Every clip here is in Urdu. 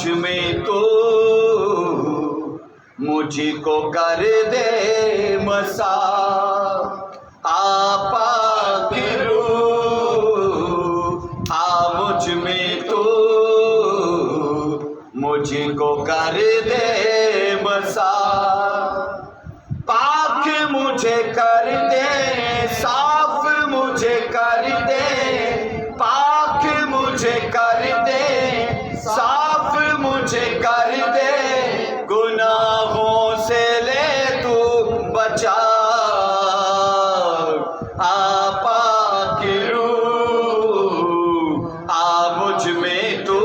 مجھ میں تو مجھ کو کر دے مسا، پاک روح مجھ میں تو مجھ کو کر دے مسا، پاک مجھے کر دے، صاف مجھے کر دے، پاک مجھے کر دے، صاف مجھے کر دے، گناہوں سے لے تو بچا، پاک روح مجھ میں تو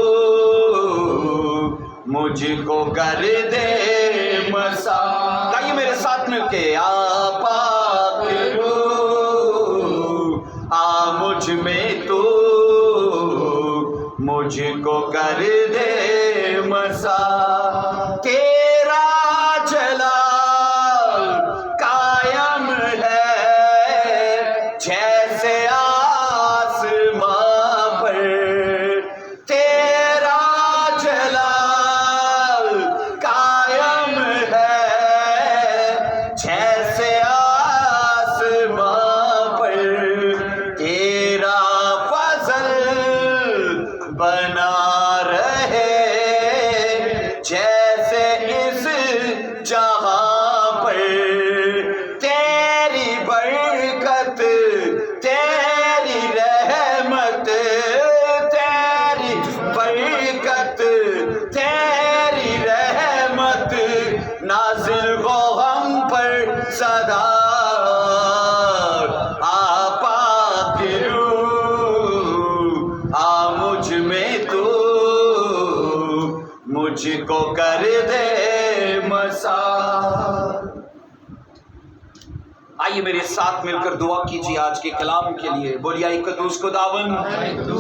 مجھ کو کر دے مسا۔ گائیے میرے ساتھ مل کے، پاک روح مجھ میں تو مجھ کو کر دے مسا، تیرا جلال قائم ہے جیسے آسماں پر، تیرا جلال قائم ہے جیسے آسماں پر، تیرا فضل بنا رہے جیسے اس جہاں پر، تیری برکت، تیری رحمت، تیری برکت، تیری رحمت نازل ہو ہم پر سدا، پاک روح مجھ میں تو مجھ کو کر دے مسا۔ آئیے میرے ساتھ مل کر دعا کیجیے آج کے کلام کے لیے۔ بولیے اے قدوس خداوند،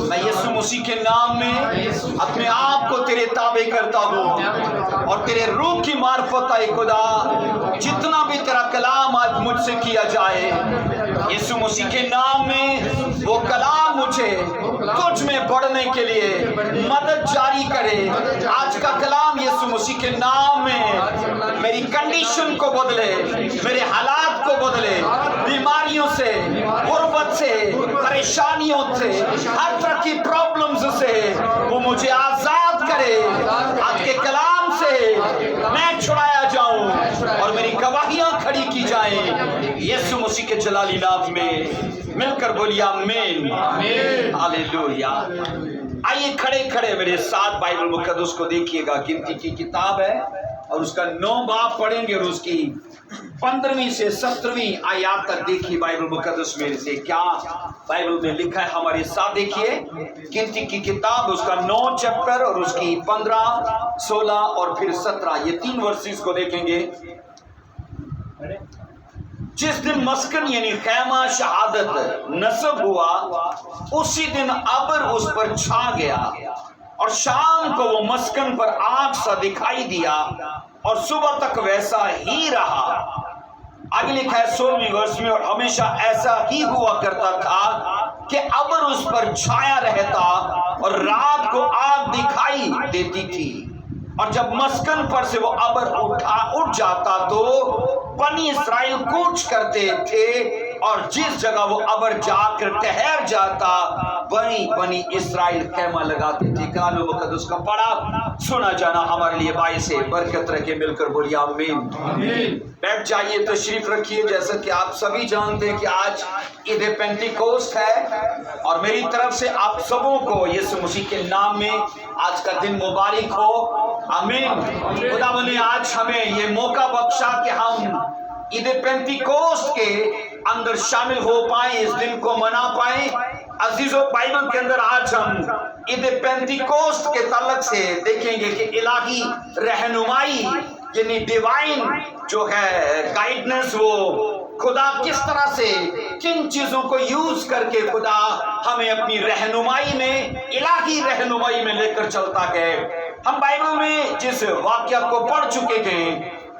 میں یسوع مسیح کے نام میں اپنے آپ کو تیرے تابع کرتا ہوں، اور تیرے روح کی معرفت اے خدا، جتنا بھی تیرا کلام آج مجھ سے کیا جائے، یسوع مسیح کے نام میں وہ کلام مجھے تجھ میں بڑھنے کے لیے مدد جاری کرے۔ آج کا کلام یسوع مسیح کے نام میں میری کنڈیشن کو بدلے، میرے حالات کو بدلے، بیماریوں سے، غربت سے، پریشانیوں سے، ہر طرح کی پرابلمز سے وہ مجھے آزاد کرے۔ آج کے کلام سے میں چھڑایا جاؤں اور میری گواہیاں کھڑی کی جائیں، یسوع مسیح کے جلالی نام میں مل کر بولیے آمین، ہاللویا۔ آئیے کھڑے کھڑے میرے ساتھ بائبل مقدس کو دیکھیے گا۔ گنتی کی کتاب ہے اور اس کا 9 باب پڑھیں گے اور اس کی 15ویں سے 17ویں آیات تک دیکھیے بائبل مقدس میں سے کیا بائبل میں لکھا ہے ہمارے ساتھ۔ دیکھیے گنتی کی کتاب، اس کا 9 چیپٹر اور اس کی 15، 16 اور پھر 17، یہ 3 ورسز کو دیکھیں گے۔ جس دن مسکن یعنی خیمہ شہادت نصب ہوا، اسی دن ابر اس پر چھا گیا، اور شام کو وہ مسکن پر آگ سا دکھائی دیا، اور صبح تک ویسا ہی رہا۔ آگے لکھا ہے 16ویں ورس میں، اور ہمیشہ ایسا ہی ہوا کرتا تھا کہ ابر اس پر چھایا رہتا اور رات کو آگ دکھائی دیتی تھی، اور جب مسکن پر سے وہ ابر اٹھ جاتا تو بنی اسرائیل کوچ کرتے تھے، اور جس جگہ وہ ابر جا کر ٹھہر جاتا وہیں بنی اسرائیل خیمہ لگاتے تھے۔ کلام مقدس کا پڑھا سنا جانا ہمارے لیے باعث برکت رکھے، مل کر بولیے آمین۔ بیٹھ جائیے، تشریف رکھیے۔ جیسا کہ آپ سبھی جانتے ہیں کہ آج عید پینٹیکوسٹ ہے، اور میری طرف سے آپ سبوں کو یسوع مسیح کے نام میں آج کا دن مبارک ہو، آمین۔ خدا نے آج ہمیں یہ موقع بخشا کہ ہم عید پینٹیکوسٹ کے اندر شامل ہو پائیں، اس دن کو منا پائیں۔ عزیزو، بائبل کے اندر آج ہم عید پینٹیکوسٹ کے تعلق سے دیکھیں گے کہ الہی رہنمائی یعنی ڈیوائن جو ہے گائیڈنس، وہ خدا کس طرح سے کن چیزوں کو یوز کر کے خدا ہمیں اپنی رہنمائی میں، الہی رہنمائی میں لے کر چلتا ہے۔ ہم بائبل میں جس واقعہ کو پڑھ چکے تھے،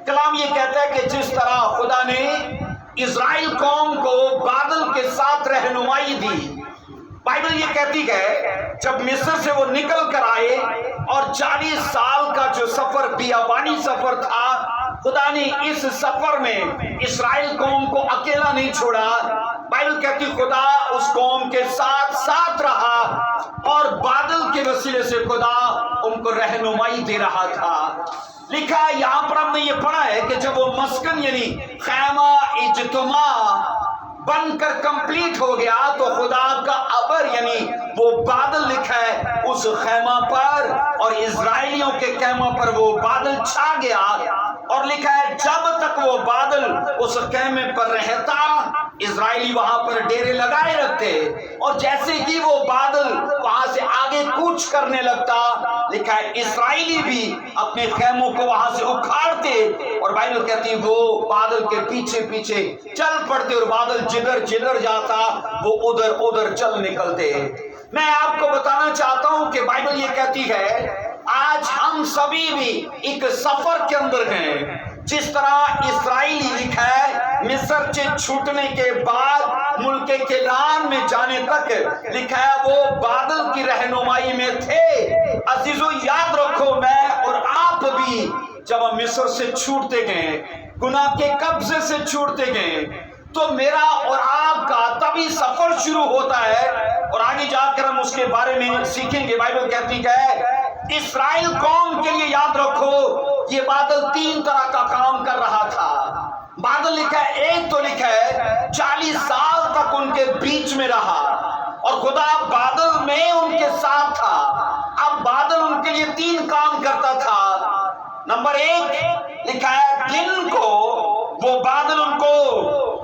کلام یہ کہتا ہے کہ جس طرح خدا نے اسرائیل قوم کو بادل کے ساتھ رہنمائی دی، بائبل یہ کہتی ہے جب مصر سے وہ نکل کر آئے اور 40 سال کا جو سفر بیابانی سفر تھا، خدا نے اس سفر میں اسرائیل قوم کو اکیلا نہیں چھوڑا. بائبل کہتی خدا اس قوم کے ساتھ ساتھ رہا اور بادل کے وسیلے سے خدا ان کو رہنمائی دے رہا تھا. لکھا ہے یہاں پر ہم نے یہ پڑھا ہے کہ جب وہ مسکن یعنی خیمہ اجتماع بن کر کمپلیٹ ہو گیا تو خدا کا ابر یعنی وہ بادل لکھا ہے اس خیمہ پر اور اسرائیلیوں کے خیمہ پر وہ بادل چھا گیا. اور لکھا ہے جب تک وہ بادل اس خیمے پر رہتا اسرائیلی وہاں پر ڈیرے لگائے رکھتے اور جیسے ہی وہ بادل وہاں سے آگے کوچ کرنے لگتا لکھا ہے اسرائیلی بھی اپنے خیموں کو وہاں سے اکھاڑتے اور بائبل کہتی وہ بادل کے پیچھے پیچھے چل پڑتے اور بادل جدھر جدھر جاتا وہ ادھر ادھر چل نکلتے. میں آپ کو بتانا چاہتا ہوں کہ بائبل یہ کہتی ہے آج ہم سبھی بھی ایک سفر کے اندر ہیں. جس طرح اسرائیلی لکھا ہے مصر سے چھوٹنے کے بعد ملک کنعان میں جانے تک لکھا ہے وہ بادل کی رہنمائی میں تھے. عزیزو یاد رکھو میں اور آپ بھی جب ہم مصر سے چھوٹتے گئے گناہ کے قبضے سے چھوٹتے گئے تو میرا اور آپ کا تبھی سفر شروع ہوتا ہے اور آگے جا کر ہم اس کے بارے میں سیکھیں گے. بائبل کہتی ہے اسرائیل قوم کے لیے یاد رکھو یہ بادل 3 طرح کا کام کر رہا تھا. بادل لکھا ہے ایک تو لکھا ہے 40 سال تک ان کے بیچ میں رہا اور خدا بادل میں ان کے ساتھ تھا. اب بادل ان کے لیے 3 کام کرتا تھا. نمبر 1 لکھا ہے دن کو وہ بادل ان کو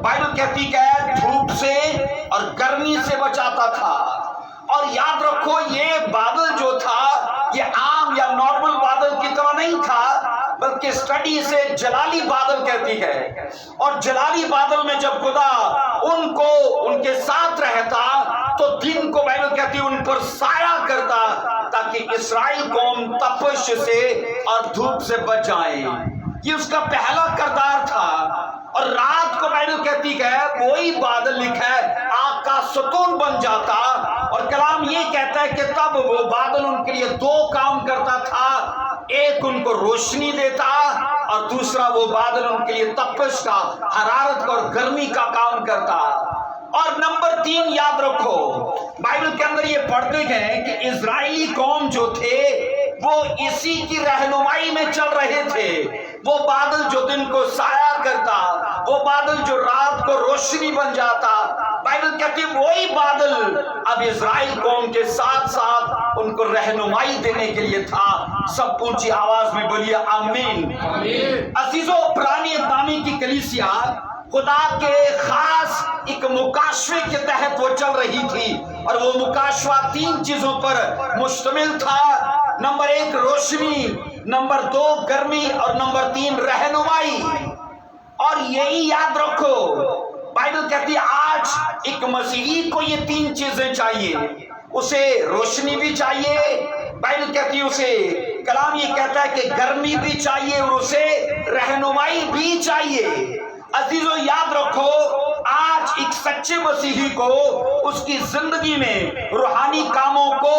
بائبل کہتی ہے دھوپ سے اور گرمی سے بچاتا تھا. اور یاد رکھو یہ بادل جو تھا یہ عام یا نارمل بادل کی طرح نہیں تھا بلکہ اسٹڈی سے جلالی بادل کہتی ہے. اور جلالی بادل میں جب خدا ان کو ان کے ساتھ رہتا تو دن کو بائبل کہتی ان پر سایہ کرتا تاکہ اسرائیل قوم تپش سے اور دھوپ سے بچ جائیں. یہ اس کا پہلا کردار تھا. اور رات کو بائبل کہتی ہے وہی بادل لکھا ہے آگ کا ستون بن جاتا اور کلام یہ کہتا ہے کہ تب وہ بادل ان کے لیے 2 کام کرتا تھا. ایک ان کو روشنی دیتا اور دوسرا وہ بادل ان کے لیے تپش کا حرارت کا اور گرمی کا کام کرتا. اور نمبر 3 یاد رکھو بائبل کے اندر یہ پڑھتے ہیں کہ اسرائیلی قوم جو تھے وہ اسی کی رہنمائی میں چل رہے تھے. وہ بادل جو دن کو سایہ کرتا وہ بادل جو رات کو روشنی بن جاتا بائبل کہتی وہی بادل اب اسرائیل قوم کے ساتھ ساتھ ان کو رہنمائی دینے کے لیے تھا. سب اونچی آواز میں بولیے آمین. عزیزو پرانی اقدامی کی کلیسیا خدا کے خاص ایک مکاشفے کے تحت وہ چل رہی تھی اور وہ مکاشفہ 3 چیزوں پر مشتمل تھا. نمبر 1 روشنی، نمبر 2 گرمی اور نمبر 3 رہنمائی. اور یہی یاد رکھو بائبل کہتی ہے آج ایک مسیحی کو یہ 3 چیزیں چاہیے. اسے روشنی بھی چاہیے، بائبل کہتی ہے اسے کلام یہ کہتا ہے کہ گرمی بھی چاہیے اور اسے رہنمائی بھی چاہیے. عزیزو یاد رکھو آج ایک سچے مسیحی کو اس کی زندگی میں روحانی کاموں کو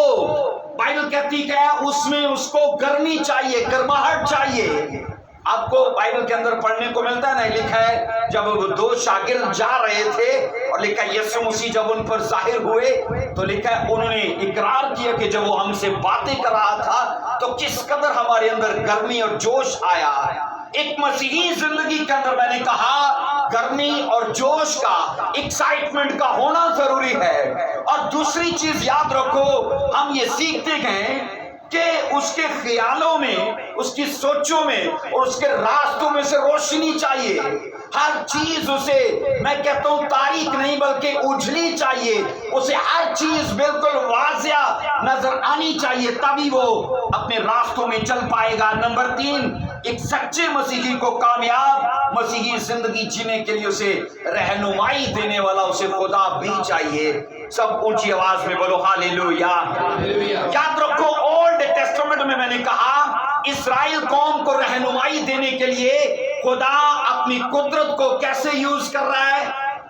بائبل کہتی ہے اس میں اس کو گرمی چاہیے، گرماہٹ چاہیے. آپ کو بائبل کے اندر پڑھنے کو ملتا ہے نا لکھا ہے جب وہ 2 شاگرد جا رہے تھے اور لکھا ہے یسوع مسیح جب ان پر ظاہر ہوئے تو لکھا ہے انہوں نے اقرار کیا کہ جب وہ ہم سے باتیں کر رہا تھا تو کس قدر ہمارے اندر گرمی اور جوش آیا. ایک مسیحی زندگی کے اندر میں نے کہا گرمی اور جوش کا ایکسائٹمنٹ کا ہونا ضروری ہے. اور دوسری چیز یاد رکھو ہم یہ سیکھتے گئے کہ اس کے خیالوں میں اس کی سوچوں میں اور اس کے راستوں میں سے روشنی چاہیے. ہر چیز اسے میں کہتا ہوں تاریک نہیں بلکہ اجلی چاہیے. اسے ہر چیز بالکل واضح نظر آنی چاہیے تبھی وہ اپنے راستوں میں چل پائے گا. نمبر 3 ایک سچے مسیحی کو کامیاب مسیحی زندگی جینے کے لیے اسے رہنمائی دینے والا اسے خدا بھی چاہیے. سب اونچی آواز میں بولو ہاللیلویا. یاد رکھو اولڈ ٹیسٹمنٹ میں نے کہا اسرائیل قوم کو رہنمائی دینے کے لیے خدا اپنی قدرت کو کیسے یوز کر رہا ہے.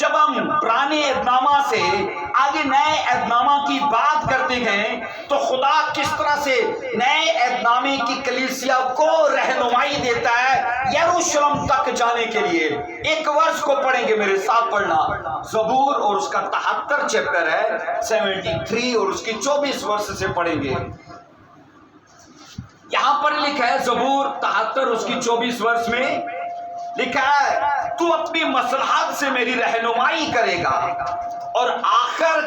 جب ہم پرانے عہدنامہ سے آگے نئے عہدنامہ کی بات کرتے گئے تو خدا کس طرح سے نئے عہدنامے کی کلیسیا کو رہنمائی دیتا ہے یروشلم تک جانے کے لیے. ایک ورس کو پڑھیں گے میرے ساتھ پڑھنا. زبور اور اس کا 73 چیپٹر ہے 73 اور اس کی 24 ورس سے پڑھیں گے. یہاں پر لکھا ہے زبور 73 اس کی 24 ورس میں لکھا ہے تو اپنی مصلحت سے میری رہنمائی کرے گا اور آخر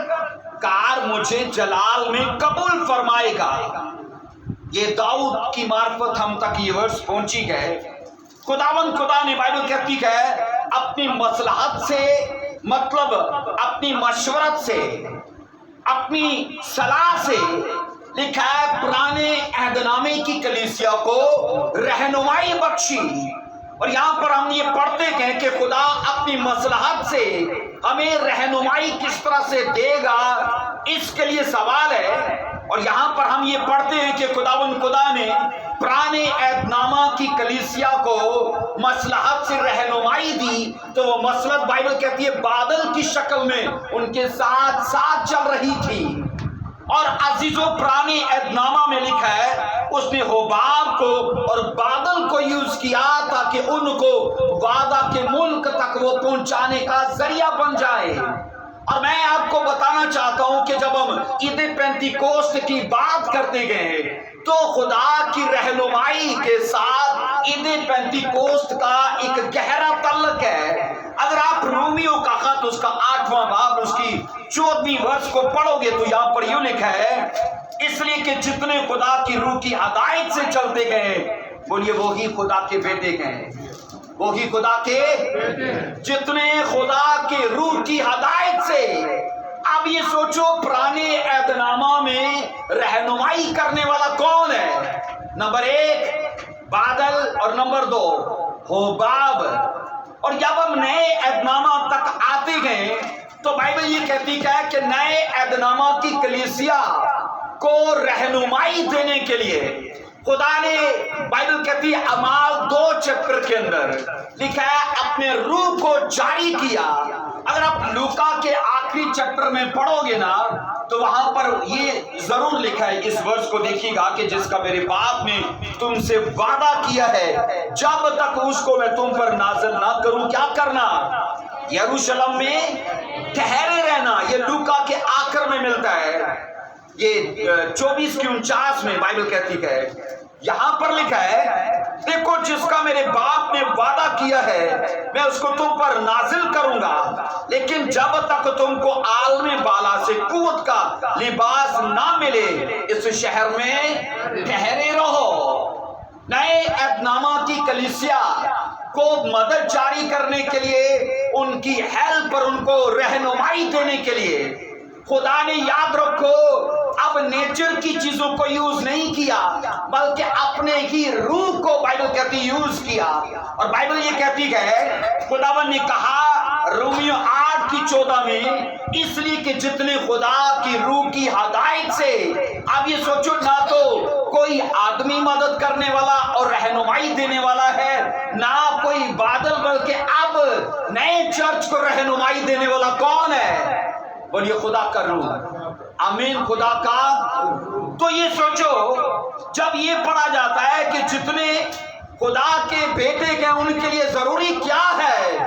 کار مجھے جلال میں قبول فرمائے گا. یہ داؤد کی معرفت ہم تک یہ ورس پہنچی گئے. خدا نے بائبل کہتی ہے اپنی مصلحت سے مطلب اپنی مشورت سے اپنی صلاح سے لکھا ہے پرانے عہدنامے کی کلیسیا کو رہنمائی بخشی. اور یہاں پر ہم یہ پڑھتے ہیں کہ خدا اپنی مصلحت سے ہمیں رہنمائی کس طرح سے دے گا اس کے لیے سوال ہے. اور یہاں پر ہم یہ پڑھتے ہیں کہ خدا نے پرانے عہدنامہ کی کلیسیا کو مصلحت سے رہنمائی دی تو وہ مصلحت بائبل کہتی ہے بادل کی شکل میں ان کے ساتھ ساتھ چل رہی تھی. اور عزیزوں پرانے عہدنامہ میں لکھا ہے اس نے حباب کو اور بادل کو یوز کیا تاکہ ان کو وعدہ کے ملک تک وہ پہنچانے کا ذریعہ بن جائے. اور میں آپ کو بتانا چاہتا ہوں کہ جب ہم عید پینتیکوست کی بات کرتے گئے تو خدا کی رہنمائی کے ساتھ عید پینتیکوست کا ایک گہرا تعلق ہے. اگر آپ رومیوں کا خط اس کا 8واں باب اس کی 14ویں ورس کو پڑھو گے تو یہاں پر یوں لکھا ہے اس لیے کہ جتنے خدا کی روح کی ہدایت سے چلتے گئے بولیے وہی خدا کے بیٹے گئے. وہی خدا کے جتنے خدا کے روح کی ہدایت سے. اب یہ سوچو پرانے عہدنامہ میں رہنمائی کرنے والا کون ہے؟ نمبر 1 بادل اور نمبر 2 حباب. اور جب ہم نئے عہدنامہ تک آتے گئے تو بائبل یہ کہتی ہے کہ نئے عہدنامہ کی کلیسیا کو رہنمائی دینے کے لیے خدا نے بائبل کہتی ہے اعمال 2 چیپٹر کے اندر لکھا ہے اپنے روح کو جاری کیا. اگر آپ لوکا کے آخری چیپٹر میں پڑھو گے نا تو وہاں پر یہ ضرور لکھا ہے اس ورس کو دیکھیے گا کہ جس کا میرے باپ نے تم سے وعدہ کیا ہے جب تک اس کو میں تم پر نازل نہ کروں کیا کرنا یروشلم میں ٹھہرے رہنا. یہ لوکا کے آخر میں ملتا ہے یہ 24 کی 49 میں بائبل کہتی ہے. یہاں پر لکھا ہے دیکھو جس کا میرے باپ نے وعدہ کیا ہے میں اس کو تم پر نازل کروں گا لیکن جب تک تم کو عالم بالا سے قوت کا لباس نہ ملے اس شہر میں ٹھہرے رہو. نئے عہدنامہ کی کلیسیا کو مدد جاری کرنے کے لیے ان کی ہیلپ پر ان کو رہنمائی دینے کے لیے خدا نے یاد رکھو اب نیچر کی چیزوں کو یوز نہیں کیا بلکہ اپنے ہی روح کو بائبل کہتی یوز کیا. اور بائبل یہ کہتی ہے خداوند نے کہا رومیو 8 کی 14 میں اس لیے کہ جتنے خدا کی روح کی ہدایت سے. اب یہ سوچو نہ تو کوئی آدمی مدد کرنے والا اور رہنمائی دینے والا ہے نہ کوئی بادل بلکہ اب نئے چرچ کو رہنمائی دینے والا کون ہے؟ بولیے خدا کا روح. آمین خدا کا. تو یہ سوچو جب یہ پڑھا جاتا ہے کہ جتنے خدا کے بیٹے گئے ان کے لیے ضروری کیا ہے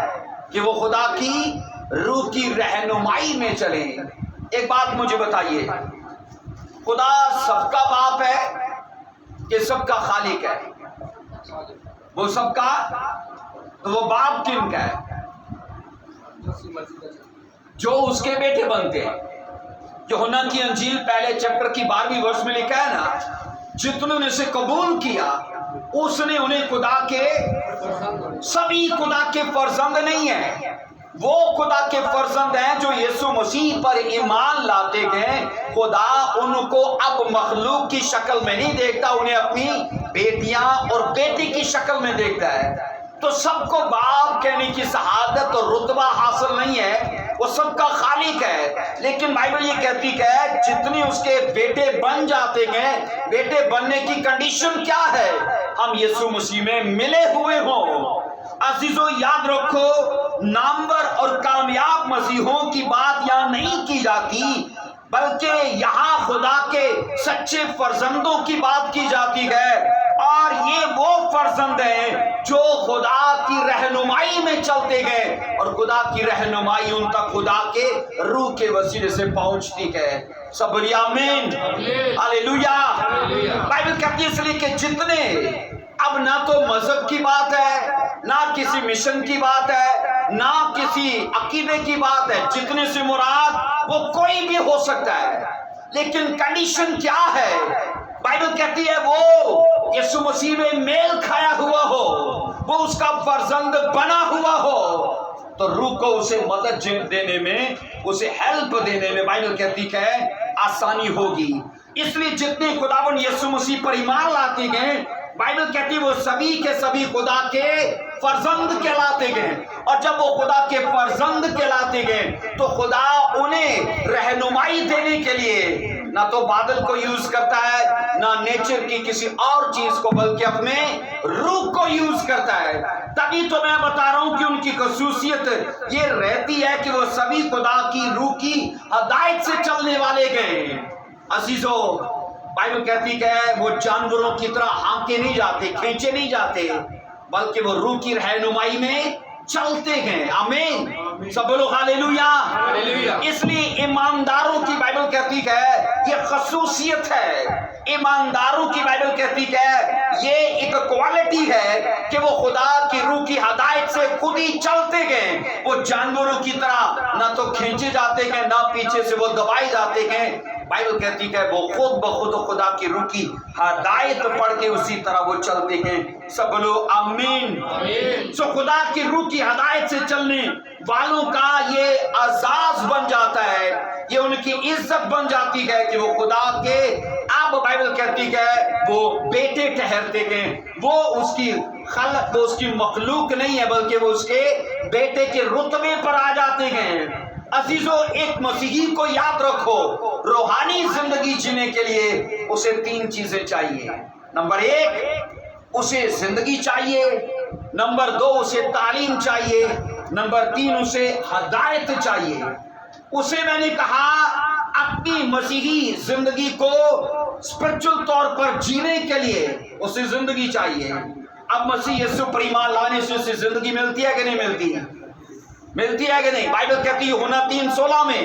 کہ وہ خدا کی روح کی رہنمائی میں چلیں. ایک بات مجھے بتائیے خدا سب کا باپ ہے کہ سب کا خالق ہے؟ وہ سب کا تو وہ باپ کن کا ہے؟ جو اس کے بیٹے بنتے ہیں. یوحنا کی انجیل پہلے چیپٹر کی 12ویں ورس میں لکھا ہے نا جتنوں نے اسے قبول کیا اس نے انہیں خدا کے سبھی خدا کے فرزند نہیں ہیں. وہ خدا کے فرزند ہیں جو یسوع مسیح پر ایمان لاتے گئے. خدا ان کو اب مخلوق کی شکل میں نہیں دیکھتا انہیں اپنی بیٹیاں اور بیٹی کی شکل میں دیکھتا ہے. تو سب کو باپ کہنے کی شہادت اور رتبہ حاصل نہیں ہے وہ سب کا خالق ہے. لیکن بائبل یہ کہتی ہے جتنے اس کے بیٹے بن جاتے گئے بیٹے بننے کی کنڈیشن کیا ہے؟ ہم یسوع مسیح میں ملے ہوئے ہوں. عزیزو یاد رکھو، نامور اور کامیاب مسیحوں کی بات یہاں نہیں کی جاتی، بلکہ یہاں خدا کے سچے فرزندوں کی بات کی جاتی ہے، اور یہ وہ فرزند ہیں جو خدا کی رہنمائی میں چلتے گئے، اور خدا کی رہنمائی ان تک خدا کے روح کے وسیلے سے پہنچتی ہے۔ سب بولیے آمین، ہاللیلویا۔ بائبل کہتی ہے اس لیے کہ جتنے، اب نہ تو مذہب کی بات ہے، نہ کسی مشن کی بات ہے، نہ کسی عقیدے کی بات ہے، جتنے سے مراد وہ کوئی بھی ہو سکتا ہے، لیکن کنڈیشن کیا ہے؟ بائبل کہتی ہے وہ یسوع مسیح میں میل کھایا ہوا ہو، وہ اس کا فرزند بنا ہوا ہو، تو روح کو اسے مدد دینے میں، اسے ہیلپ دینے میں بائبل کہتی ہے آسانی ہوگی۔ اس لیے جتنے خداوند یسوع مسیح پر ایمان لاتے گئے، بائبل کہتی ہے وہ سبھی کے سبھی خدا کے فرزند کہلاتے گئے، اور جب وہ خدا کے فرزند کہلاتے گئے تو خدا انہیں رہنمائی دینے کے لیے نہ تو بادل کو یوز کرتا ہے، نہ نیچر کی کسی اور چیز کو، بلکہ اپنے روح کو یوز کرتا ہے۔ تبھی تو میں بتا رہا ہوں کہ ان کی خصوصیت یہ رہتی ہے کہ وہ سبھی خدا کی روح کی ہدایت سے چلنے والے گئے۔ عزیزو، بائبل کہتی ہے وہ جانوروں کی طرح ہانکے نہیں جاتے، کھینچے نہیں جاتے، بلکہ وہ روح کی رہنمائی میں چلتے گئے۔ آمین، سب بولو ہاللیلویا۔ اس لیے ایمانداروں کی بائبل کہتی ہے یہ خصوصیت ہے، ایمانداروں کی بائبل کہتی ہے یہ ایک کوالٹی ہے کہ وہ خدا کی روح کی ہدایت سے خود ہی چلتے گئے، وہ جانوروں کی طرح نہ تو کھینچے جاتے گئے، نہ پیچھے سے وہ دبائے جاتے گئے۔ بائبل کہتی ہے وہ خود بخود خدا کی روح کی ہدایت پڑھ کے اسی طرح وہ چلتے ہیں۔ سب بولو آمین۔ سو خدا کی روح کی ہدایت سے چلنے والوں کا یہ اعزاز بن جاتا ہے، یہ ان کی عزت بن جاتی ہے کہ وہ خدا کے، اب بائبل کہتی ہے وہ بیٹے ٹھہرتے گئے، وہ اس کی خلق، وہ اس کی مخلوق نہیں ہے، بلکہ وہ اس کے بیٹے کے رتبے پر آ جاتے گئے۔ عزیزو، ایک مسیحی کو یاد رکھو، روحانی زندگی جینے کے لیے اسے تین چیزیں چاہیے۔ نمبر ایک، اسے زندگی چاہیے، نمبر دو اسے تعلیم چاہیے، نمبر تین اسے ہدایت چاہیے۔ اسے میں نے کہا اپنی مسیحی زندگی کو اسپرچل طور پر جینے کے لیے اسے زندگی چاہیے۔ اب مسیح یسوع پر ایمان لانے سے اسے زندگی ملتی ہے کہ نہیں ملتی ہے؟ ملتی ہے کہ نہیں؟ بائبل کہتی ہے یوحنا 3:16 میں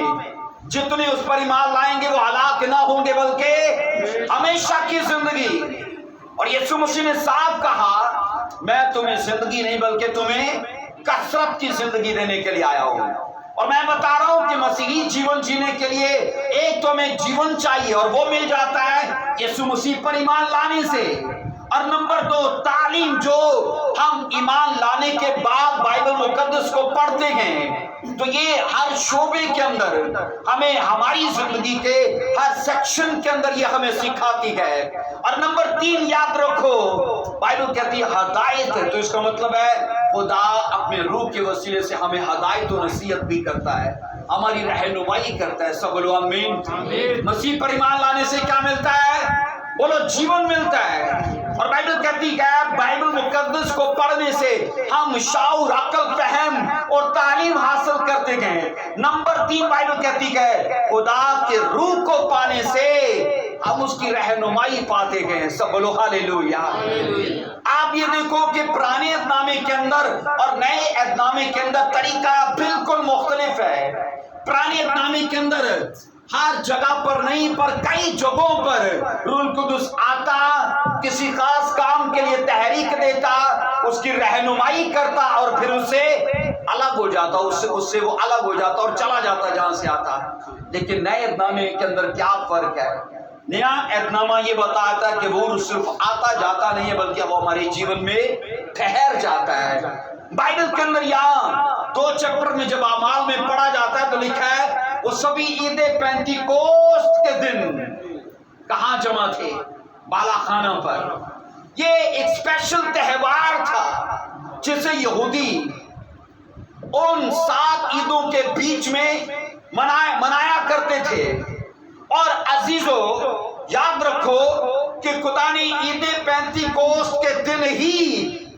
جتنے اس پر ایمان لائیں گے وہ ہلاک نہ ہوں گے بلکہ ہمیشہ کی زندگی۔ اور یسوع مسیح نے صاف کہا میں تمہیں زندگی نہیں بلکہ تمہیں کثرت کی زندگی دینے کے لیے آیا ہوں۔ اور میں بتا رہا ہوں کہ مسیحی جیون جینے کے لیے ایک تو ہمیں جیون چاہیے، اور وہ مل جاتا ہے یسوع مسیح پر ایمان لانے سے، اور نمبر دو تعلیم، جو ہم ایمان لانے کے بعد بائبل مقدس کو پڑھتے ہیں تو یہ ہر شعبے کے اندر ہمیں، ہماری زندگی کے ہر سیکشن کے اندر یہ ہمیں سکھاتی ہے۔ اور نمبر تین یاد رکھو، بائبل کہتی ہے ہدایت، تو اس کا مطلب ہے خدا اپنے روح کے وسیلے سے ہمیں ہدایت و نصیحت بھی کرتا ہے، ہماری رہنمائی کرتا ہے۔ سب بولو آمین۔ مسیح پر ایمان لانے سے کیا ملتا ہے؟ بولو جیون ملتا ہے۔ اور بائبل کہتی ہے بائبل مقدس کو پڑھنے سے ہم شعور، عقل، فہم اور تعلیم حاصل کرتے گئے۔ نمبر تین بائبل کہتی ہے خدا کے روح کو پانے سے ہم اس کی رہنمائی پاتے گئے۔ سب بولو ہاللیلویا۔ آپ یہ دیکھو کہ پرانے عہد نامے کے اندر اور نئے عہد نامے کے اندر طریقہ بالکل مختلف ہے۔ پرانے عہد نامے کے اندر ہر جگہ پر نہیں پر کئی جگہوں پر روح القدس آتا، کسی خاص کام کے لیے تحریک دیتا، اس کی رہنمائی کرتا اور پھر اسے الگ ہو جاتا، اس سے وہ الگ ہو جاتا اور چلا جاتا جہاں سے آتا۔ لیکن نئے عہد نامے کے اندر کیا فرق ہے؟ نیا عہد نامہ یہ بتاتا ہے کہ وہ صرف آتا جاتا نہیں ہے بلکہ وہ ہمارے جیون میں ٹھہر جاتا ہے۔ بائبل کے اندر یہاں 2 چیپٹر میں جب اعمال میں پڑھا جاتا ہے تو لکھا ہے وہ سبھی عید پینتیکوست کے دن کہاں جمع تھے؟ بالا خانہ پر۔ یہ ایک اسپیشل تہوار تھا جسے یہودی ان 7 عیدوں کے بیچ میں منایا کرتے تھے۔ اور عزیزو یاد رکھو کہ خدا نے عید پینتیکوست کے دن ہی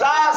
10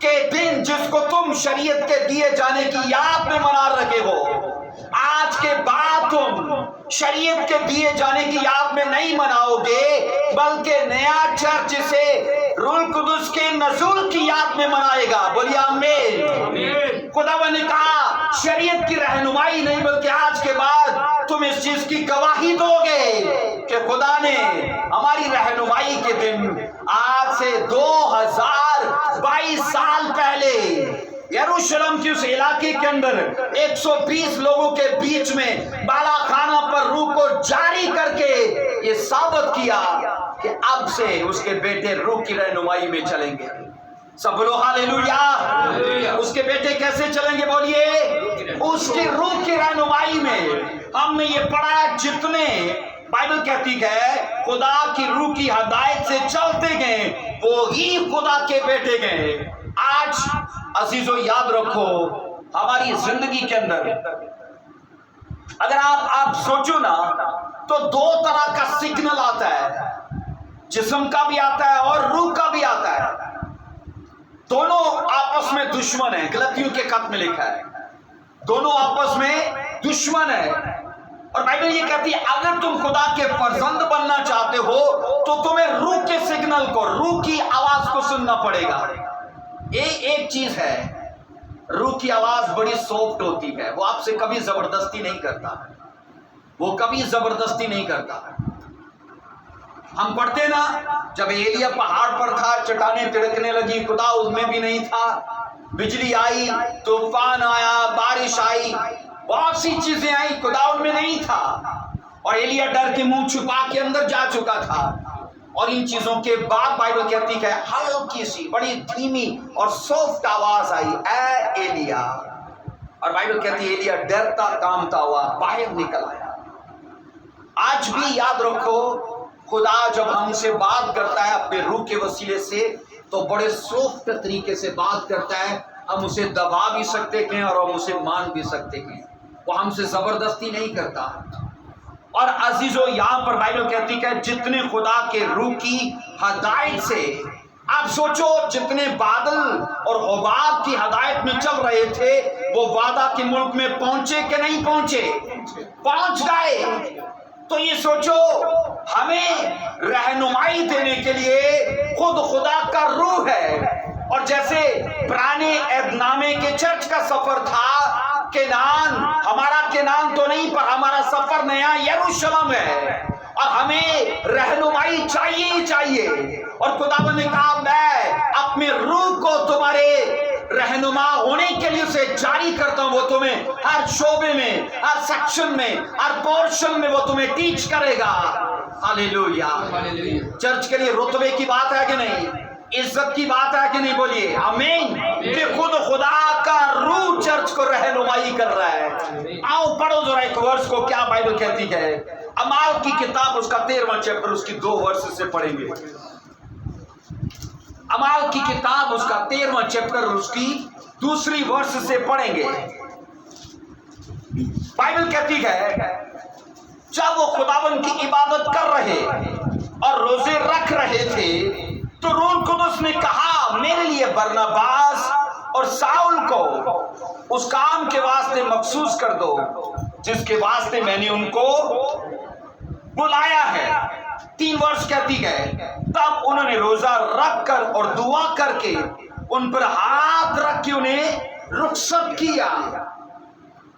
کے دن جس کو تم شریعت کے دیے جانے کی یاد میں منا رہے ہو، آج کے بعد تم شریعت کے دیے جانے کی یاد میں نہیں مناؤ گے، بلکہ نیا چرچ سے روح القدس کے نزول کی یاد میں منائے گا۔ بولیے آمین۔ خداوند نے کہا شریعت کی رہنمائی نہیں، بلکہ آج کے بعد تم اس چیز کی گواہی دو گے کہ خدا نے ہماری رہنمائی کے دن آج سے 2022 سال پہلے یروشلم کی اس علاقے کے اندر 120 لوگوں کے بیچ میں بالا خانہ پر روح کو جاری کر کے یہ ثابت کیا کہ اب سے اس کے بیٹے روح کی رہنمائی میں چلیں گے۔ سب بولو ہاللیلویہ۔ اس کے بیٹے کیسے چلیں گے؟ بولیے اس کی روح کی رہنمائی میں۔ ہم نے یہ پڑھا جتنے بائبل کہتی ہے خدا کی روح کی ہدایت سے چلتے گئے وہی خدا کے بیٹے گئے۔ آج عزیزو یاد رکھو ہماری زندگی کے اندر اگر آپ سوچو نا تو دو طرح کا سگنل آتا ہے، جسم کا بھی آتا ہے اور روح کا بھی آتا ہے۔ دونوں آپس میں دشمن ہیں، غلطیوں کے خط میں لکھا ہے دونوں آپس میں دشمن ہیں۔ اور بائبل یہ کہتی ہے اگر تم خدا کے فرزند بننا چاہتے ہو تو تمہیں روح کے سگنل کو، روح کی آواز کو سننا پڑے گا۔ ایک چیز ہے، روح کی آواز بڑی سافٹ ہوتی ہے، وہ آپ سے کبھی زبردستی نہیں کرتا، وہ کبھی زبردستی نہیں کرتا۔ ہم پڑھتے نا جب ایلیا پہاڑ پر تھا چٹانیں تڑکنے لگی، خدا اس میں بھی نہیں تھا، بجلی آئی، طوفان آیا، بارش آئی، بہت سی چیزیں آئی، خدا ان میں نہیں تھا، اور ایلیا ڈر کے منہ چھپا کے اندر جا چکا تھا۔ اور ان چیزوں کے بعد بائبل کہتی ہے ہلکی سی بڑی دھیمی اور سافٹ آواز آئی، اے ایلیا، اور بائبل کہتی ہے ایلیا ڈرتا کامتا ہوا باہر نکل آیا۔ آج بھی یاد رکھو خدا جب ہم سے بات کرتا ہے اپنے روح کے وسیلے سے تو بڑے سافٹ طریقے سے بات کرتا ہے، ہم اسے دبا بھی سکتے ہیں اور ہم اسے مان بھی سکتے ہیں، وہ ہم سے زبردستی نہیں کرتا۔ اور عزیزو یہاں پر بائبل کہتی ہے جتنے خدا کے روح کی ہدایت سے، آپ سوچو جتنے بادل اور حباب کی ہدایت میں چل رہے تھے وہ وعدہ کے ملک میں پہنچے کہ نہیں پہنچے؟ پہنچ گئے۔ تو یہ سوچو ہمیں رہنمائی دینے کے لیے خود خدا کا روح ہے۔ اور جیسے پرانے عہد نامے کے چرچ کا سفر تھا، کینان، ہمارا کینان تو نہیں پر ہمارا سفر نیا یروشلم ہے، اور ہمیں رہنمائی چاہیے ہی چاہیے۔ اور خداوند نے کہا میں اپنے روح کو تمہارے رہنما ہونے کے لیے اسے جاری کرتا ہوں، وہ تمہیں ہر شعبے میں، ہر سیکشن میں، ہر پورشن میں وہ تمہیں ٹیچ کرے گا۔ ہاللیلویہ۔ چرچ کے لیے رتبے کی بات ہے کہ نہیں؟ عزت کی بات ہے کہ نہیں؟ بولیے آمین۔ کہ خود خدا کا روح چرچ کو رہنمائی کر رہا ہے۔ آؤ پڑھو ذرا ایک ورس کو، کیا بائبل کہتی ہے۔ اعمال کی کتاب اس کا 13واں چیپٹر اس کی 2 ورس سے پڑھیں گے۔ اعمال کی کتاب اس کا 13واں چیپٹر اس کی 2 ورس سے پڑھیں گے۔ بائبل کہتی ہے جب وہ خداوند کی عبادت کر رہے اور روزے رکھ رہے تھے تو روح القدس نے کہا میرے لیے برناباس اور ساؤل کو اس کام کے واسطے مخصوص کر دو جس کے واسطے میں نے ان کو بلایا ہے۔ 3 ورس کہتی ہے تب انہوں نے روزہ رکھ کر اور دعا کر کے ان پر ہاتھ رکھ کے انہیں رخصت کیا۔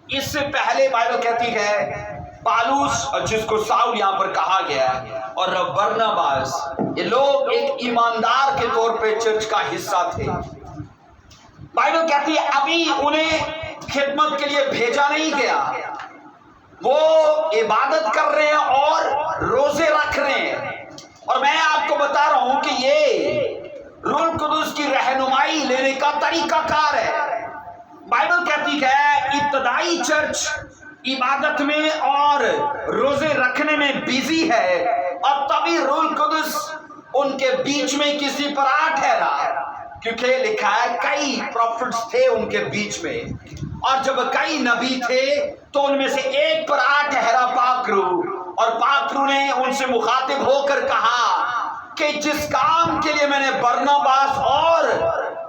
اس سے پہلے بائبل کہتی ہے پالوس، جس کو ساؤل یہاں پر کہا گیا ہے، اور برناباس، یہ لوگ ایک ایماندار کے طور پہ چرچ کا حصہ تھے۔ بائبل کہتی ہے ابھی انہیں خدمت کے لیے بھیجا نہیں گیا، وہ عبادت کر رہے ہیں اور روزے رکھ رہے ہیں۔ اور میں آپ کو بتا رہا ہوں کہ یہ روح القدس کی رہنمائی لینے کا طریقہ کار ہے۔ بائبل کہتی ہے ابتدائی چرچ عبادت میں اور روزے رکھنے میں بیزی ہے، اور تبھی روح القدس ان کے بیچ میں کسی پر آ ٹھہرا، کیونکہ لکھا ہے کئی پروفٹس تھے ان کے بیچ میں، اور جب کئی نبی تھے تو ان میں سے ایک پر آ ٹھہرا پاک روح، اور پاک روح نے ان سے مخاطب ہو کر کہا کہ جس کام کے لیے میں نے برناباس اور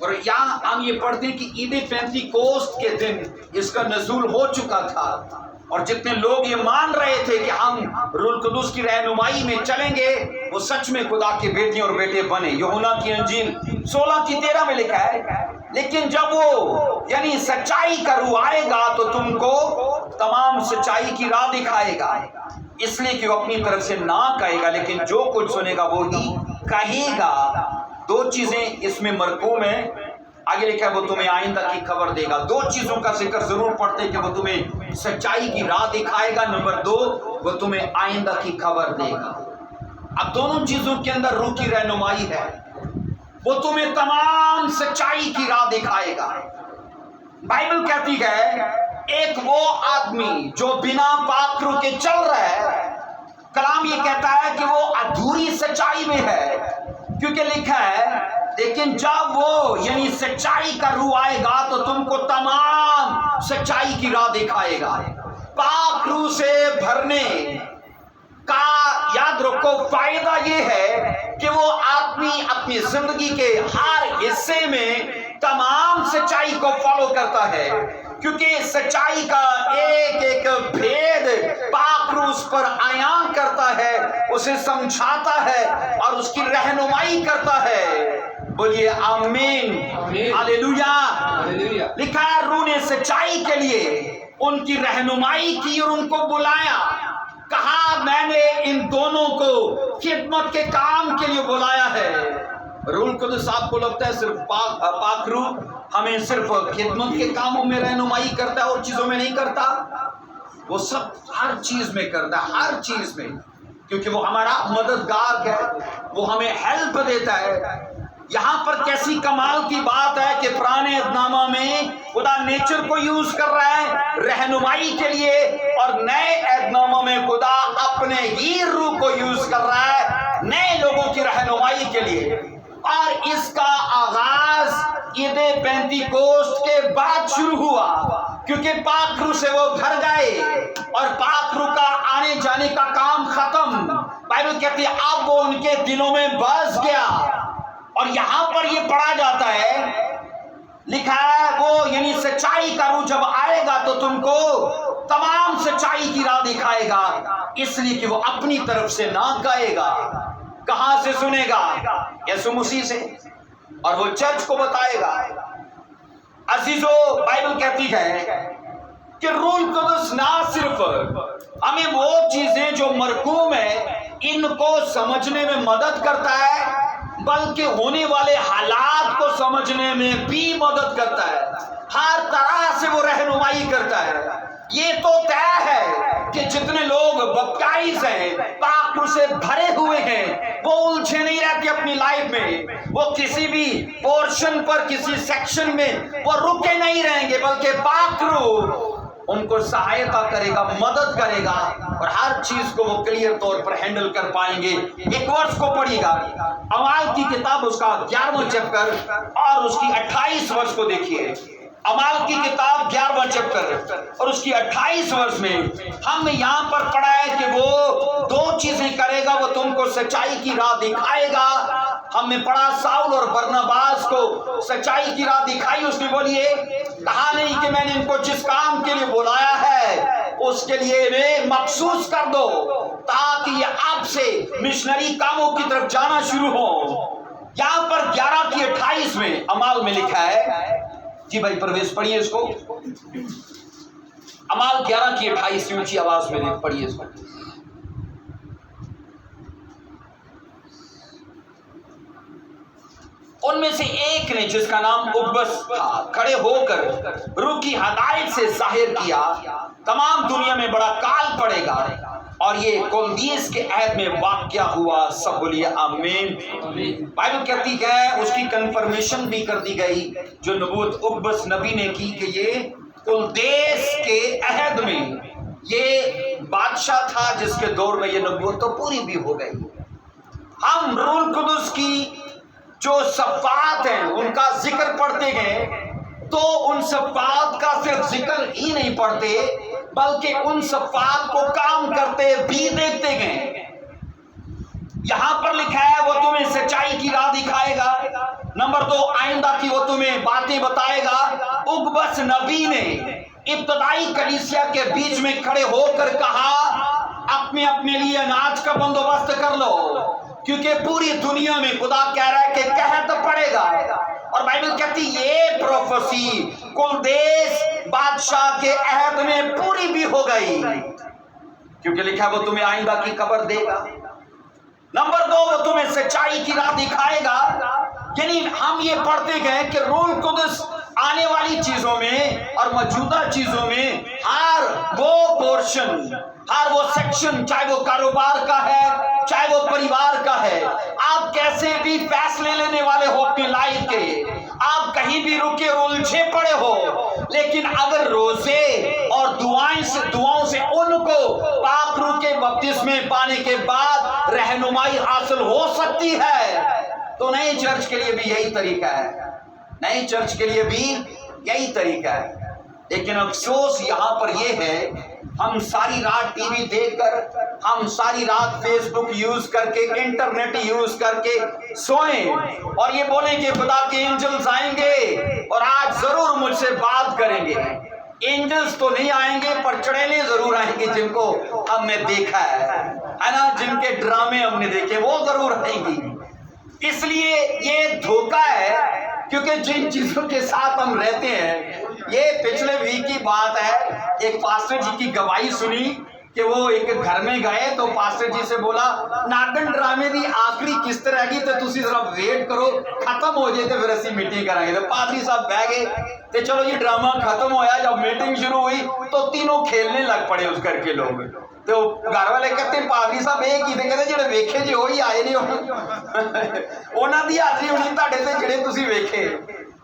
اور یہاں ہم یہ پڑھتے ہیں کہ عید پینتی کوست کے دن اس کا نزول ہو چکا تھا، اور جتنے لوگ یہ مان رہے تھے کہ ہم روح القدس کی رہنمائی میں چلیں گے وہ سچ میں خدا کے بیٹے اور بیٹے بنے۔ یوحنا کی انجیل 16:13 میں لکھا ہے، لیکن جب وہ یعنی سچائی کا روح آئے گا تو تم کو تمام سچائی کی راہ دکھائے گا، اس لیے کہ وہ اپنی طرف سے نہ کہے گا لیکن جو کچھ سنے گا وہی کہے گا۔ دو چیزیں اس میں مرقوم ہیں، آگے لکھا ہے وہ تمہیں آئندہ کی خبر دے گا۔ دو چیزوں کا ذکر ضرور پڑھتے کہ وہ تمہیں سچائی کی راہ دکھائے گا، نمبر 2 وہ تمہیں آئندہ کی خبر دے گا۔ اب دونوں چیزوں کے اندر روح کی رہنمائی ہے، وہ تمہیں تمام سچائی کی راہ دکھائے گا۔ بائبل کہتی ہے ایک وہ آدمی جو بنا پاک روح کے چل رہا ہے، کلام یہ کہتا ہے کہ وہ ادھوری سچائی میں ہے، کیونکہ لکھا ہے لیکن جب وہ یعنی سچائی کا روح آئے گا تو تم کو تمام سچائی کی راہ دکھائے گا۔ پاک روح سے بھرنے کا یاد رکھو فائدہ یہ ہے کہ وہ آدمی اپنی زندگی کے ہر حصے میں تمام سچائی کو فالو کرتا ہے، کیونکہ سچائی کا ایک ایک بھید پاک روح اس پر عیاں کرتا ہے، اسے سمجھاتا ہے اور اس کی رہنمائی کرتا ہے۔ بولیے آمین، ہاللویا۔ لکھا ہے روح نے سچائی کے لیے ان کی رہنمائی کی اور ان کو بلایا، کہا میں نے ان دونوں کو خدمت کے کام کے لیے بلایا ہے۔ روح القدس آپ کو لگتا ہے صرف پاک روح ہمیں صرف خدمت کے کاموں میں رہنمائی کرتا ہے اور چیزوں میں نہیں کرتا؟ وہ سب ہر چیز میں کرتا ہے، ہر چیز میں، کیونکہ وہ ہمارا مددگار ہے، وہ ہمیں ہیلپ دیتا ہے۔ یہاں پر کیسی کمال کی بات ہے کہ پرانے عہد میں خدا نیچر کو یوز کر رہا ہے رہنمائی کے لیے، اور نئے عہد میں خدا اپنے ہی روح کو یوز کر رہا ہے نئے لوگوں کی رہنمائی کے لیے۔ اور اس کا آغاز عید پینتی کوست کے بعد شروع ہوا، کیونکہ پاک روح سے وہ بھر گئے اور پاک روح کا آنے جانے کا کام ختم۔ بائبل کہتی ہے اب وہ ان کے دلوں میں بس گیا، اور یہاں پر یہ پڑھا جاتا ہے، لکھا ہے وہ یعنی سچائی کا روح جب آئے گا تو تم کو تمام سچائی کی راہ دکھائے گا، اس لیے کہ وہ اپنی طرف سے نہ کہے گا۔ کہاں سے سنے گا؟ یسوع مسیح سے، اور وہ چرچ کو بتائے گا۔ عزیزو، بائبل کہتی ہے کہ روح القدس نہ صرف ہمیں وہ چیزیں جو مرقوم ہیں ان کو سمجھنے میں مدد کرتا ہے، بلکہ ہونے والے حالات کو سمجھنے میں بھی مدد کرتا ہے، ہر طرح سے وہ رہنمائی کرتا ہے۔ یہ تو طے ہے کہ جتنے لوگ بپتائز ہیں، پاک روح سے بھرے ہوئے ہیں، وہ الجھے نہیں رہتے اپنی لائف میں، وہ کسی بھی پورشن پر کسی سیکشن میں وہ رکے نہیں رہیں گے، بلکہ پاک روح ان کو سہایتا کرے گا، مدد کرے گا، اور ہر چیز کو وہ کلیئر طور پر ہینڈل کر پائیں گے۔ ایک ورس کو پڑھیے گا، اعمال کی کتاب اس کا 11واں چیپٹر اور اس کی 28 ورس کو دیکھیے۔ اعمال کی کتاب 11واں چیپٹر اور اس کی 28 ورس میں ہم نے یہاں پر پڑھا ہے کہ وہ دو چیزیں کرے گا، وہ تم کو سچائی کی راہ دکھائے گا۔ ہم نے پڑھا ساؤل اور برناباس کو سچائی کی راہ دکھائی، اس نے بولیے کہا نہیں کہ میں نے ان کو جس کام کے لیے بلایا ہے اس کے لیے انہیں مخصوص کر دو تاکہ یہ آپ سے مشنری کاموں کی طرف جانا شروع ہو۔ یہاں پر 11 کی 28 میں اعمال میں لکھا ہے، جی بھائی پرویز پڑھیے اس کو، اعمال 11 کی 28 کی اونچی آواز میں پڑھیے اس کو۔ ان میں سے ایک نے جس کا نام اگبس تھا کھڑے ہو کر روح کی ہدایت سے ظاہر کیا تمام دنیا میں بڑا کال پڑے گا، اور یہ کلدیس کے عہد میں واقعہ ہوا۔ سب بولیے آمین۔ بائبل کہتی ہے اس کی کنفرمیشن بھی کر دی گئی جو نبوت اگبس نبی نے کی کہ یہ کلدیس کے عہد میں یہ بادشاہ تھا جس کے دور میں یہ نبوت تو پوری بھی ہو گئی۔ ہم روح القدس کی جو صفات ہیں ان کا ذکر پڑھتے گئے تو ان صفات کا صرف ذکر ہی نہیں پڑھتے بلکہ ان صفات کو کام کرتے بھی دیکھتے گئے۔ یہاں پر لکھا ہے وہ تمہیں سچائی کی راہ دکھائے گا. نمبر 2 آئندہ کی وہ تمہیں باتیں بتائے گا. اقبس نبی نے ابتدائی کلیسیا کے بیچ میں کھڑے ہو کر کہا اپنے لیے اناج کا بندوبست کر لو، کیونکہ پوری دنیا میں خدا کہہ رہا ہے کہ قحط پڑے گا. اور بائبل کہتی یہ پروفیسی کلدیس بادشاہ کے عہد میں پوری بھی ہو گئی، کیونکہ لکھا وہ تمہیں آئندہ کی خبر دے گا. نمبر 2 وہ تمہیں سچائی کی راہ دکھائے گا. یعنی ہم یہ پڑھتے گئے کہ روح القدس آنے والی چیزوں میں اور موجودہ چیزوں میں ہر وہ پورشن، ہر وہ سیکشن، چاہے وہ کاروبار کا ہے چاہے وہ پریوار کا ہے، آپ کیسے بھی فیصلے لینے والے ہو اپنی لائف کے، آپ کہیں بھی رکے اور الجھے پڑے ہو، لیکن اگر روزے اور دعاؤں سے ان کو پاک روح کے بپتسمے پانے کے بعد رہنمائی حاصل ہو سکتی ہے، تو نئے چرچ کے لیے بھی یہی طریقہ ہے، نئے چرچ کے لیے بھی یہی طریقہ ہے. لیکن افسوس یہاں پر یہ ہے ہم ساری رات ٹی وی دیکھ کر، ہم ساری رات فیس بک یوز کر کے، انٹرنیٹ یوز کر کے سوئیں اور یہ بولیں کہ خدا کے اینجلز آئیں گے اور آج ضرور مجھ سے بات کریں گے. اینجلز تو نہیں آئیں گے پر چڑیلیں ضرور آئیں گے، جن کو ہم نے دیکھا ہے نا، جن کے ڈرامے ہم نے دیکھے وہ ضرور آئیں گی. اس لیے یہ دھوکہ ہے، کیونکہ جن چیزوں کے ساتھ ہم رہتے ہیں، یہ پچھلے ویک کی بات ہے، ایک پاسٹر جی کی گواہی سنی کہ وہ ایک گھر میں گئے تو پاسٹر جی سے بولا ناگن ڈرامے دی آخری قسط رہ گئی تو تسی ذرا ویٹ کرو ختم ہو جائے تو پھر اسی میٹنگ کریں گے. تو پادری صاحب بہ گئے تو چلو یہ ڈرامہ ختم ہویا، جب میٹنگ شروع ہوئی تو تینوں کھیلنے لگ پڑے اس گھر کے لوگ. تو گھر والے کہتے ہیں پادری صاحب یہ کی کہتے جڑے ویکھے جی وہی آئے نہیں انہاں دی حاضری ہونی تہاڈے تے جڑے تسی ویکھے.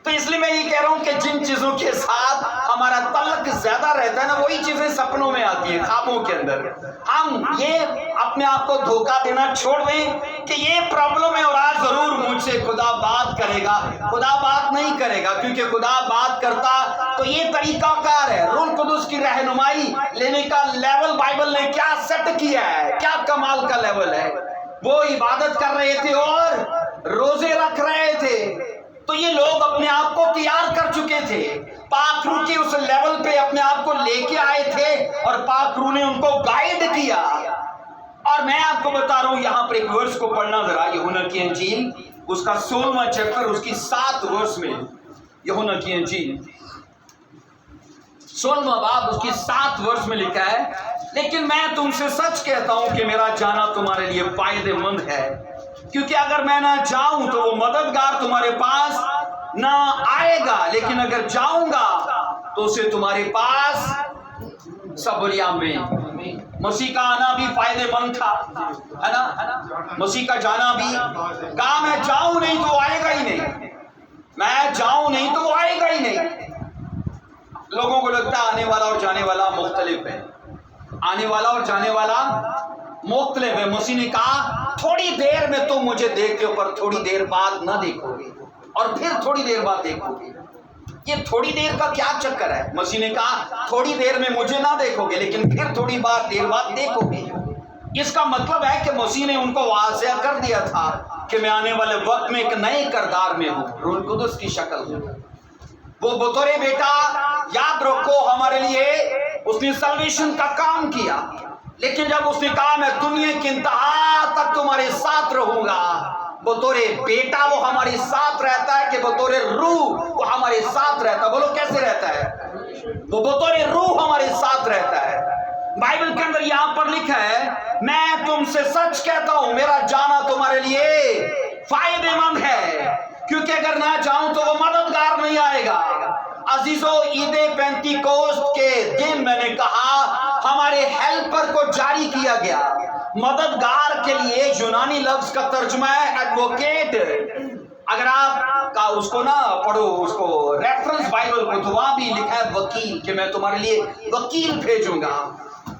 تو اس لیے میں یہ کہہ رہا ہوں کہ جن چیزوں کے ساتھ ہمارا تعلق زیادہ رہتا ہے نا، وہی چیزیں سپنوں میں آتی ہیں، خوابوں کے اندر. ہم یہ اپنے آپ کو دھوکہ دینا چھوڑ دیں کہ یہ پرابلم ہے اور آج ضرور مجھ سے خدا بات کرے گا. خدا بات نہیں کرے گا، کیونکہ خدا بات کرتا تو یہ طریقہ کار ہے. روح القدس کی رہنمائی لینے کا لیول بائبل نے کیا سیٹ کیا ہے، کیا کمال کا لیول ہے. وہ عبادت کر رہے تھے اور روزے رکھ رہے تھے، تو یہ لوگ اپنے آپ کو تیار کر چکے تھے، پاک روح کے اس لیول پہ اپنے آپ کو لے کے آئے تھے اور پاک روح نے ان کو گائیڈ کیا. اور میں آپ کو بتا رہا ہوں یہاں پر ایک ورس کو پڑھنا ذرا، یوحنا کی انجیل اس کا 16واں چیپٹر اس کی 7 ورس میں، یوحنا کی انجیل 16واں باب اس کی 7 ورس میں لکھا ہے لیکن میں تم سے سچ کہتا ہوں کہ میرا جانا تمہارے لیے فائدے مند ہے، کیونکہ اگر میں نہ جاؤں تو وہ مددگار تمہارے پاس نہ آئے گا، لیکن اگر جاؤں گا تو اسے تمہارے پاس سب بولیے آمین. مسیح کا آنا بھی فائدے مند تھا، ہے نا، مسیح کا جانا بھی. کہا میں جاؤں نہیں تو آئے گا ہی نہیں، میں جاؤں نہیں تو آئے گا ہی نہیں. لوگوں کو لگتا ہے آنے والا اور جانے والا مختلف ہے، آنے والا اور جانے والا مختلف ہے. مسیح نے کہا تھوڑی دیر میں تم مجھے دیکھتے ہو پر تھوڑی دیر بعد نہ دیکھو گے، اور پھر تھوڑی دیر بعد دیکھو گے. یہ تھوڑی دیر کا کیا چکر ہے؟ مسیح نے کہا تھوڑی دیر میں مجھے نہ دیکھو گے لیکن پھر تھوڑی دیر بعد دیکھو گے. اس کا مطلب ہے کہ مسیح نے ان کو واضح کر دیا تھا کہ میں آنے والے وقت میں ایک نئے کردار میں ہوں، روح القدس کی شکل ہوں. وہ بطور بیٹا یاد رکھو ہمارے لیے اس نے سلویشن کا کام کیا، لیکن جب اس نے کہا میں دنیا کی انتہا تک تمہارے ساتھ رہوں گا، بطور بیٹا وہ ہمارے ساتھ رہتا ہے کہ بطور روح وہ ہمارے ساتھ رہتا ہے. بولو کیسے رہتا ہے؟ وہ بطور روح ہمارے ساتھ رہتا ہے. بائبل کے اندر یہاں پر لکھا ہے میں تم سے سچ کہتا ہوں میرا جانا تمہارے لیے فائدے مند ہے، کیونکہ اگر نہ جاؤں تو وہ مددگار نہیں آئے گا. عزیزو عید پینتیکوست کے دن میں نے کہا ہمارے ہیلپر کو جاری کیا گیا. مددگار کے لیے یونانی لفظ کا ترجمہ ہے ایڈوکیٹ. اگر آپ کا اس کو نہ پڑھو، اس کو ریفرنس بائبل کو، تو وہاں بھی لکھا ہے وکیل، کہ میں تمہارے لیے وکیل بھیجوں گا.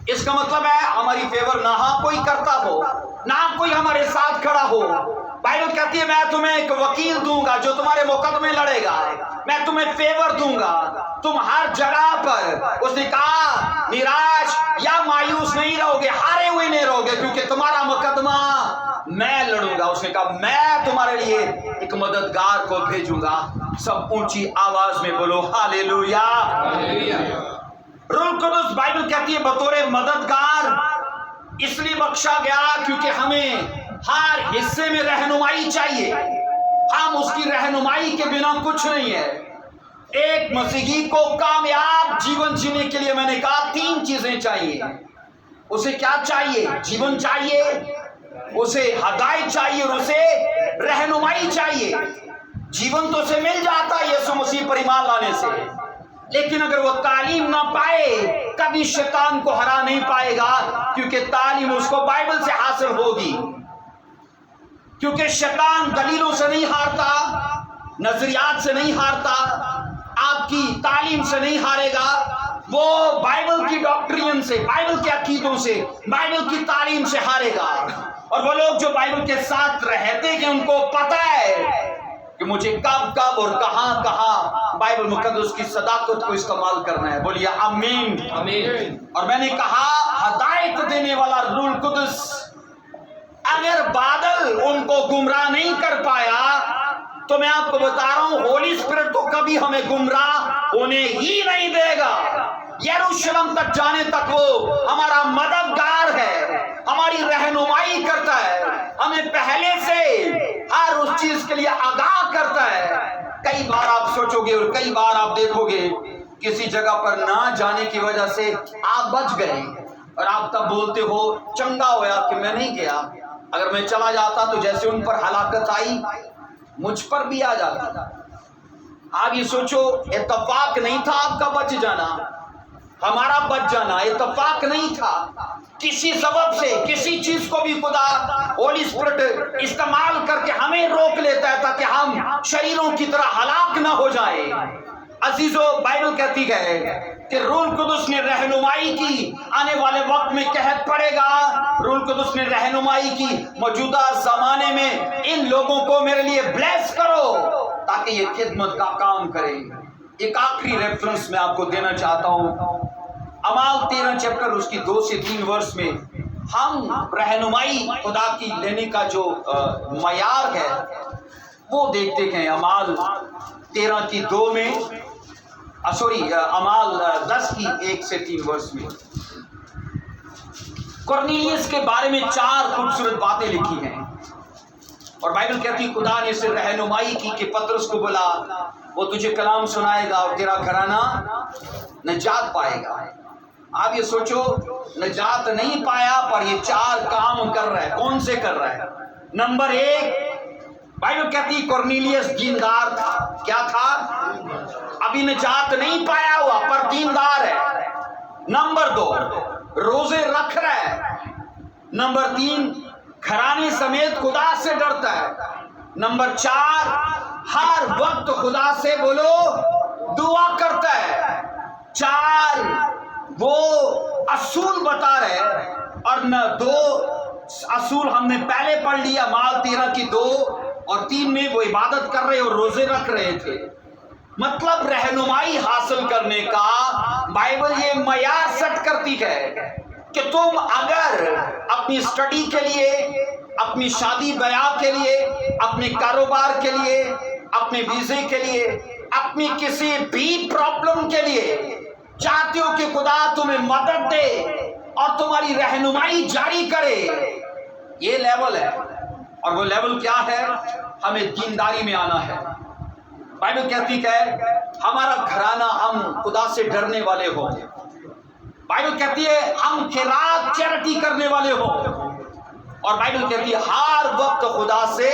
اس کا مطلب ہے ہماری فیور نہ کوئی کرتا ہو، نہ کوئی ہمارے ساتھ کھڑا ہو. بائبل کہتی ہے میں تمہیں ایک وکیل دوں گا جو تمہارے مقدمے لڑے گا، میں تمہیں فیور دوں گا. تم ہر جگہ پر، اس نے کہا میراج یا مایوس نہیں رہو گے، ہارے ہوئے نہیں رہو گے، کیونکہ تمہارا مقدمہ میں لڑوں گا۔ اس نے کہا میں تمہارے لیے ایک مددگار کو بھیجوں گا۔ سب اونچی آواز میں بولو ہاللیلویا۔ روح القدس بائبل کہتی ہے بطور مددگار اس لیے بخشا گیا کیونکہ ہمیں ہر حصے میں رہنمائی چاہیے۔ ہم اس کی رہنمائی کے بنا کچھ نہیں ہے۔ ایک مسیحی کو کامیاب جیون جینے کے لیے میں نے کہا 3 چیزیں چاہیے۔ اسے کیا چاہیے؟ جیون چاہیے، اسے ہدایت چاہیے، اور اسے رہنمائی چاہیے۔ جیون تو اسے مل جاتا ہے یسوع مسیح پر ایمان لانے سے، لیکن اگر وہ تعلیم نہ پائے کبھی شیطان کو ہرا نہیں پائے گا، کیونکہ تعلیم اس کو بائبل سے حاصل ہوگی۔ کیونکہ شیطان دلیلوں سے نہیں ہارتا، نظریات سے نہیں ہارتا، آپ کی تعلیم سے نہیں ہارے گا، وہ بائبل کی ڈاکٹرین سے، بائبل کے عقیدوں سے، بائبل کی تعلیم سے ہارے گا۔ اور وہ لوگ جو بائبل کے ساتھ رہتے ہیں ان کو پتہ ہے کہ مجھے کب کب اور کہاں کہاں بائبل مقدس کی صداقت کو استعمال کرنا ہے۔ بولیے آمین۔ اور میں نے کہا ہدایت دینے والا روح القدس اگر بادل ان کو گمراہ نہیں کر پایا تو میں آپ کو بتا رہا ہوں ہولی اسپرٹ تو کبھی ہمیں گمراہ ہونے ہی نہیں دے گا۔ یروشلم تک جانے تک وہ ہمارا مددگار ہے، ہماری رہنمائی کرتا ہے، ہمیں پہلے سے ہر اس چیز کے لیے آگاہ کرتا ہے۔ کئی بار آپ سوچو گے اور کئی بار آپ دیکھو گے کسی جگہ پر نہ جانے کی وجہ سے آپ بچ گئے اور آپ تب بولتے ہو چنگا ہوا کہ میں نہیں گیا، اگر میں چلا جاتا تو جیسے ان پر ہلاکت آئی مجھ پر بھی آ جاتا۔ آپ یہ سوچو اتفاق نہیں تھا آپ کا بچ جانا، ہمارا بچ جانا اتفاق نہیں تھا، کسی سبب سے کسی چیز کو بھی خدا ہولی اسپرٹ استعمال کر کے ہمیں روک لیتا ہے تاکہ ہم شریروں کی طرح ہلاک نہ ہو جائے۔ عزیزو بائبل کہتی ہے کہ روح القدس نے رہنمائی کی، آنے والے وقت میں قحط پڑے گا، روح القدس نے رہنمائی کی موجودہ زمانے میں ان لوگوں کو میرے لیے بلیس کرو تاکہ یہ خدمت کا کام کرے۔ ایک آخری ریفرنس میں آپ کو دینا چاہتا ہوں، اعمال 13 چیپٹر اس کی 2 سے 3 ورس میں ہم رہنمائی خدا کی لینے کا جو معیار ہے وہ دیکھتے ہیں۔ اعمال 13 کی 2 میں اعمال 10 کی 1 سے 3 ورس میں کرنیلیس کے بارے میں 4 خوبصورت باتیں لکھی ہیں، اور بائبل کہتی خدا نے اسے رہنمائی کی کہ پطرس کو بلا، وہ تجھے کلام سنائے گا اور تیرا گھرانہ نجات پائے گا۔ آپ یہ سوچو نجات نہیں پایا پر یہ 4 کام کر رہا ہے۔ کون سے کر رہا ہے؟ نمبر 1 بائبل کہتی کرنیلیس دیندار تھا۔ کیا تھا؟ ابھی نجات نہیں پایا ہوا پر دیندار ہے۔ نمبر 2 روزے رکھ رہا ہے۔ نمبر 3 گھرانے سمیت خدا سے ڈرتا ہے۔ نمبر 4 ہر وقت خدا سے بولو دعا کرتا ہے۔ 4 وہ اصول بتا رہے، اور 2 اصول ہم نے پہلے پڑھ لیا اعمال 13 کی 2 اور 3 میں وہ عبادت کر رہے اور روزے رکھ رہے تھے۔ مطلب رہنمائی حاصل کرنے کا بائبل یہ معیار سیٹ کرتی ہے کہ تم اگر اپنی اسٹڈی کے لیے، اپنی شادی بیاہ کے لیے، اپنے کاروبار کے لیے، اپنے ویزے کے لیے، اپنی کسی بھی پرابلم کے لیے چاہتے ہو کہ خدا تمہیں مدد دے اور تمہاری رہنمائی جاری کرے، یہ لیول ہے۔ اور وہ لیول کیا ہے؟ ہمیں دینداری میں آنا ہے۔ بائبل کہتی ہے ہمارا گھرانہ ہم خدا سے ڈرنے والے ہو۔ بائبل کہتی ہے ہم خیرات چیریٹی کرنے والے ہو، اور بائبل کہتی ہے ہر وقت خدا سے۔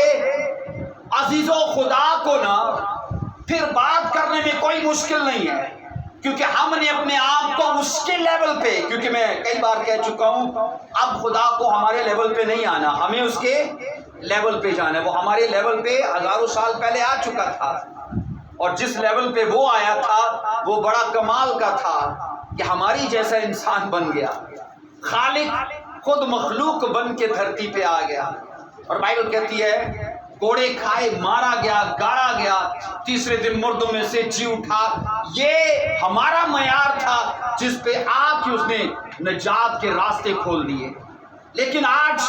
عزیزو خدا کو نا پھر بات کرنے میں کوئی مشکل نہیں ہے، کیونکہ ہم نے اپنے آپ کو اس کے لیول پہ، کیونکہ میں کئی بار کہہ چکا ہوں اب خدا کو ہمارے لیول پہ نہیں آنا، ہمیں اس کے لیول پہ جانا ہے۔ وہ ہمارے لیول پہ ہزاروں سال پہلے آ چکا تھا، اور جس لیول پہ وہ آیا تھا وہ بڑا کمال کا تھا کہ ہماری جیسا انسان بن گیا، خالق خود مخلوق بن کے دھرتی پہ آ گیا۔ اور بائبل کہتی ہے کوڑے کھائے مارا گیا، گاڑا گیا، تیسرے دن مردوں میں سے جی اٹھا۔ یہ ہمارا معیار تھا جس پہ آ کے اس نے نجات کے راستے کھول دیے. لیکن آج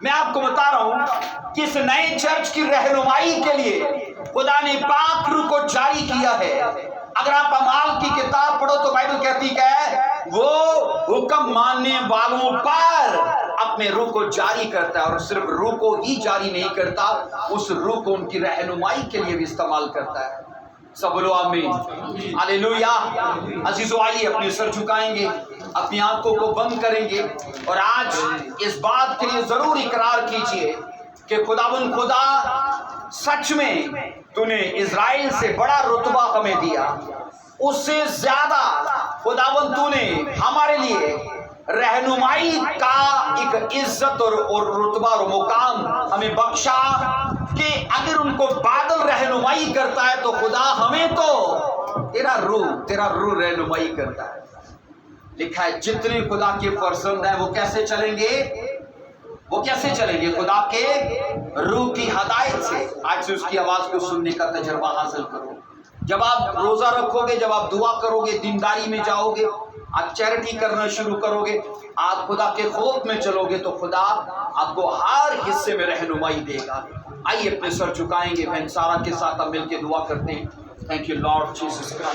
میں آپ کو بتا رہا ہوں کہ اس نئے چرچ کی رہنمائی کے لیے خدا نے پاک روح کو جاری کیا ہے. اگر آپ اعمال کی کتاب پڑھو تو بائبل کہتی ہے وہ حکم ماننے والوں پر اپنے روح کو جاری کرتا ہے، اور صرف روح کو ہی جاری نہیں کرتا، اس روح کو ان کی رہنمائی کے لیے بھی استعمال کرتا ہے. سب بولو آمین، ہاللیلویا. عزیزو آئیے اپنے سر جھکائیں گے، اپنی آنکھوں کو بند کریں گے، اور آج اس بات کے لیے ضرور اقرار کیجئے کہ خداوند خدا سچ میں تو نے اسرائیل سے بڑا رتبہ ہمیں دیا، اس سے زیادہ خداوند تو نے ہمارے لیے رہنمائی کا ایک عزت اور رتبہ اور مقام ہمیں بخشا کہ اگر ان کو بادل رہنمائی کرتا ہے تو خدا ہمیں تو تیرا روح رہنمائی کرتا ہے. لکھا ہے جتنے خدا کے فرزند ہیں وہ کیسے چلیں گے؟ وہ کیسے چلیں گے؟ خدا کے روح کی ہدایت سے. آج سے اس کی آواز کو سننے کا تجربہ حاصل کرو. جب آپ روزہ رکھو گے، جب آپ دعا کرو گے، دینداری میں جاؤ گے، آپ چیریٹی کرنا شروع کرو گے، آپ خدا کے خوف میں چلو گے، تو خدا آپ کو ہر حصے میں رہنمائی دے گا. آئیے اپنے سر جھکائیں گے، بہن سارا کے ساتھ ہم مل کے دعا کرتے ہیں. Thank you lord Jesus Christ.